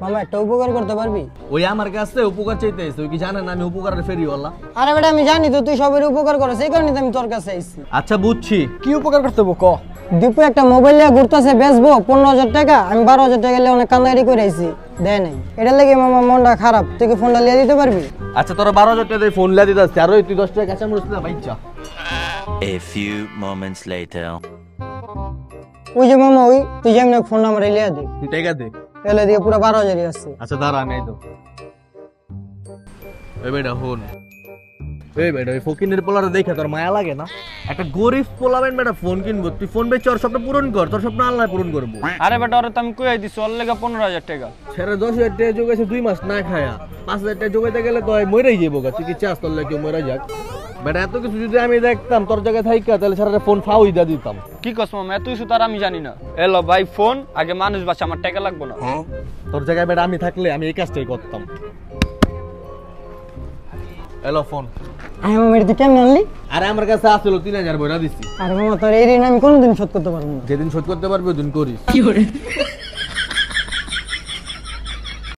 মামা একটা উপকার করতে পারবি? ওই আমার কাছে উপকার চাইতে আইছে, ওই কি জানে না আমি উপকারের ফেরিওয়ালা? আরে বেটা আমি জানি তো তুই সবার উপকার করছ, এই কারণে তো আমি তোর কাছে আইছি। আচ্ছা বুঝছি, কি উপকার করতে হবে ক? দীপু একটা মোবাইল নিয়ে ঘুরতেছে, বেচবো 15,000 টাকা, আমি 12,000 টাকা নিয়ে অনেক কান্দাকাটি করে আইছি, দেয় নাই। এটার লাগে মামা মনটা খারাপ, তুই কি ফোনটা লিয়ে দিতে পারবি? আচ্ছা তোরা 12,000 টাকা দিয়ে ফোন লিয়ে দিতে আসছে, আর ওই তুই 10 টাকা কাঁচা মরিচ না বাইচা। A few moments later. ওই যে মামা ওই তুই যেমন ফোন নাম্বার লিয়ে দে, তুই টাকা দে। এলে দিয়ে পুরো 12,000 আছে। আচ্ছা দাঁড়া নাই তো। এই বেটা হন, এই বেটা ওই ফকিনের পোলারে দেখে তোর মায়া লাগে না? একটা গরিব পোলাবেন বেটা ফোন কিনবো, তুই ফোন বেচে ওর স্বপ্ন পূরণ কর, তোর স্বপ্ন আল্লাহ পূরণ করবো। আরে বেটা ওরে তো আমি কই দিছি ওর লেগে 15,000 টাকা। ছেড়ে 10,000 টাকা জোগাইছে 2 মাস না খায়া, 5,000 টাকা জোগাইতে গেলে তো মরেই যাবো গা। তুই কি চাস তোর লাগে মরে যাক? বেটা এত কিছু যদি আমি দেখতাম তোর জায়গায় থাইকা, তাহলে সারা ফোন ফাউই দিয়ে দিতাম। কি কস মামা, এত কিছু তার আমি জানি না। এলো ভাই ফোন, আগে মানুষ বাঁচা, আমার টাকা লাগবে না। তোর জায়গায় বেটা আমি থাকলে আমি এই কাজটাই করতাম। এলো ফোন। আমি মামা এটা তুই কেমন আনলি? আরে আমার কাছে আসলো 3,000 বইরা দিছি। আরে মামা তোর এই ঋণ আমি কোনোদিন শোধ করতে পারবো না। যেদিন শোধ করতে পারবি ওদিন করিস।